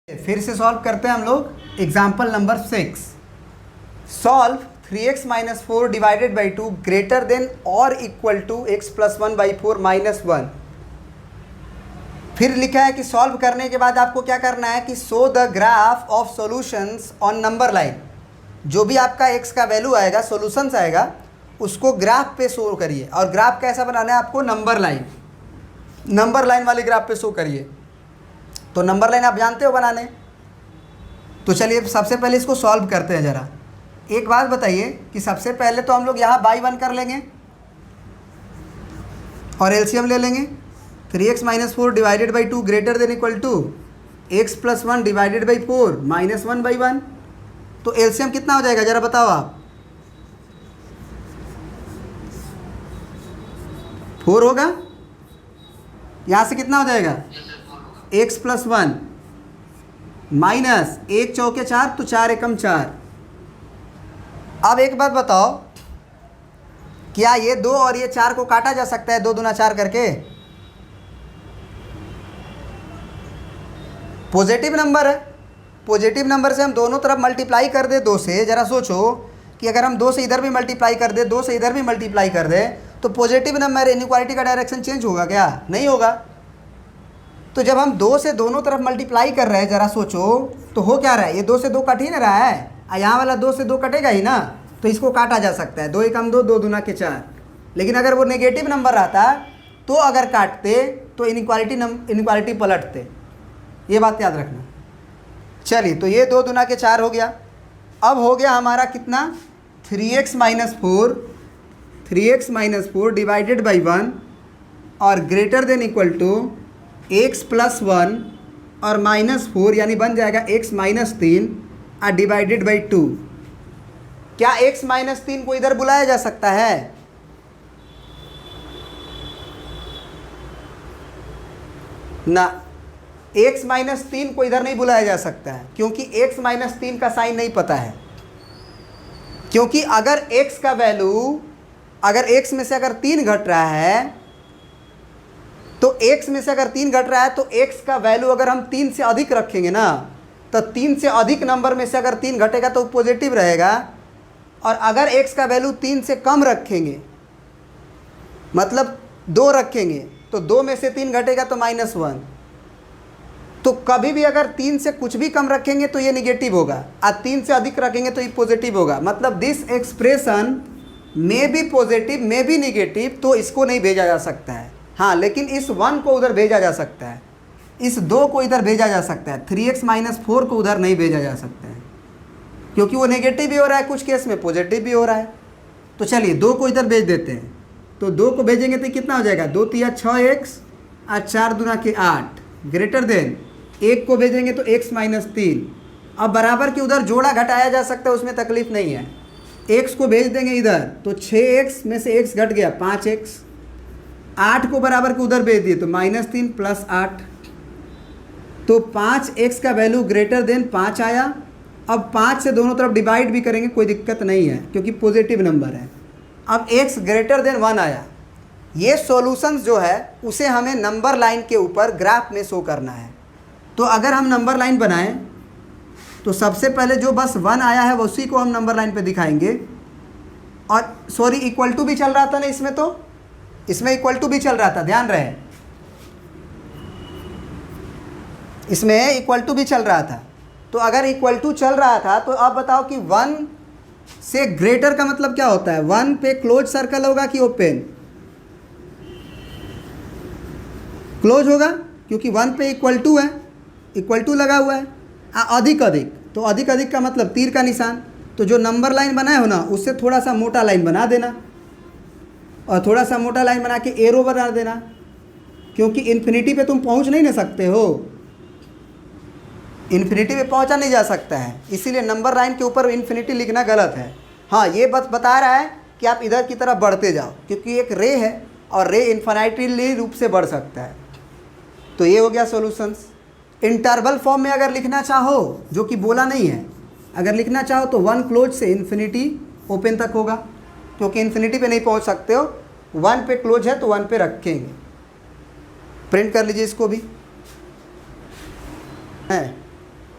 फिर से सॉल्व करते हैं हम लोग example number 6। Solve 3x minus 4 divided by 2 greater than और equal to x plus 1 by 4 minus 1। फिर लिखा है कि सॉल्व करने के बाद आपको क्या करना है कि show the graph of solutions on number line. जो भी आपका x का वैल्यू आएगा, सॉल्यूशंस आएगा, उसको ग्राफ पे शो करिए। और ग्राफ कैसा बनाना है आपको? नंबर लाइन वाले ग्राफ पे शो करिए। तो नंबर लाइन आप जानते हो बनाने। तो चलिए सबसे पहले इसको सॉल्व करते हैं ज़रा। एक बात बताइए कि सबसे पहले तो हम लोग यहाँ बाई 1 कर लेंगे और एलसीएम ले लेंगे। 3x minus 4 divided by 2 greater than equal to x plus 1 divided by 4 minus 1 by 1। तो एलसीएम कितना हो जाएगा ज़रा बताओ आप? 4 होगा। यहाँ से कितना हो जाएगा? x प्लस 1 माइनस 1 चौके 4 तो 4 एकम 4। अब एक बात बताओ, क्या ये 2 और ये 4 को काटा जा सकता है 2 दूना 4 करके? पॉजिटिव नंबर है। पॉजिटिव नंबर से हम दोनों तरफ मल्टीप्लाई कर दे 2 से। ज़रा सोचो कि अगर हम 2 से इधर भी मल्टीप्लाई कर दे, 2 से इधर भी मल्टीप्लाई कर दे, तो पॉजिटिव नंबर इनइक्वालिटी का डायरेक्शन चेंज होगा क्या? नहीं होगा। तो जब हम 2 से दोनों तरफ मल्टीप्लाई कर रहे हैं, ज़रा सोचो तो हो क्या रहा है? ये 2 से 2 कट ही ना रहा है। यहाँ वाला 2 से 2 कटेगा ही ना, तो इसको काटा जा सकता है। 2 एकम 2, 2 दूना के 4। लेकिन अगर वो नेगेटिव नंबर रहता तो अगर काटते तो इनइक्वालिटी पलटते। ये बात याद रखना। चलिए, तो ये 2 दूना के 4 हो गया। अब हो गया हमारा कितना? 3x माइनस 4 डिवाइडेड बाई 1 और greater than equal to x plus 1 और माइनस 4, यानी बन जाएगा x माइनस 3 और डिवाइडेड बाई 2। क्या x माइनस 3 को इधर बुलाया जा सकता है? ना, x माइनस 3 को इधर नहीं बुलाया जा सकता है, क्योंकि x माइनस 3 का साइन नहीं पता है। क्योंकि अगर x का वैल्यू, अगर x में से अगर 3 घट रहा है, तो x में से अगर 3 घट रहा है तो x का वैल्यू अगर हम 3 से अधिक रखेंगे ना, तो 3 से अधिक नंबर में से अगर 3 घटेगा तो पॉजिटिव रहेगा। और अगर x का वैल्यू 3 से कम रखेंगे, मतलब 2 रखेंगे, तो 2 में से 3 घटेगा तो माइनस 1। तो कभी भी अगर 3 से कुछ भी कम रखेंगे तो ये निगेटिव होगा, और 3 से अधिक रखेंगे तो ये पॉजिटिव होगा। मतलब this expression may be positive may be negative, तो इसको नहीं भेजा जा सकता है। हाँ, लेकिन इस 1 को उधर भेजा जा सकता है, इस 2 को इधर भेजा जा सकता है। 3x माइनस 4 को उधर नहीं भेजा जा सकता है, क्योंकि वो नेगेटिव भी हो रहा है, कुछ केस में पॉजिटिव भी हो रहा है। तो चलिए 2 को इधर भेज देते हैं। तो 2 को भेजेंगे तो कितना हो जाएगा? 2 तिया 6x और 4 दूना के 8 ग्रेटर देन 1 को भेजेंगे तो x माइनस 3। अब बराबर के उधर जोड़ा घटाया जा सकता है, उसमें तकलीफ नहीं है। x को भेज देंगे इधर तो 6x में से x घट गया 5x। 8 को बराबर के उधर भेज दिए तो माइनस 3 प्लस 8, तो 5x का वैल्यू ग्रेटर देन 5 आया। अब 5 से दोनों तरफ डिवाइड भी करेंगे, कोई दिक्कत नहीं है, क्योंकि पॉजिटिव नंबर है। अब x ग्रेटर देन 1 आया। ये सॉल्यूशंस जो है उसे हमें नंबर लाइन के ऊपर ग्राफ में शो करना है। तो अगर हम नंबर लाइन बनाएं तो सबसे पहले जो बस 1 आया है उसी को हम नंबर लाइन पे दिखाएंगे। और सॉरी, इक्वल टू भी चल रहा था ना इसमें, तो इसमें इक्वल टू भी चल रहा था, ध्यान रहे, इसमें इक्वल टू भी चल रहा था। तो अगर इक्वल टू चल रहा था तो अब बताओ कि 1 से ग्रेटर का मतलब क्या होता है? 1 पे क्लोज सर्कल होगा कि ओपन? क्लोज होगा, क्योंकि 1 पे इक्वल टू है, इक्वल टू लगा हुआ है। अधिक तो अधिक का मतलब तीर का निशान। तो जो नंबर लाइन बनाए हो ना, उससे थोड़ा सा मोटा लाइन बना देना, और थोड़ा सा मोटा लाइन बना के एरो बना देना, क्योंकि इन्फिनिटी पे तुम पहुंच नहीं ना सकते हो, इन्फिनिटी पे पहुंचा नहीं जा सकता है, इसीलिए नंबर लाइन के ऊपर इन्फिनिटी लिखना गलत है। हाँ, ये बस बता रहा है कि आप इधर की तरफ बढ़ते जाओ, क्योंकि एक रे है और रे इन्फिनिटी रूप से बढ़ सकता है। तो ये हो गया सॉल्यूशंस। इंटरवल फॉर्म में अगर लिखना चाहो, जो कि बोला नहीं है, अगर लिखना चाहो तो 1 क्लोज से इन्फिनिटी ओपन तक होगा, क्योंकि इन्फिनिटी पे नहीं पहुंच सकते हो। 1 पे क्लोज है तो 1 पे रखेंगे। प्रिंट कर लीजिए इसको भी है।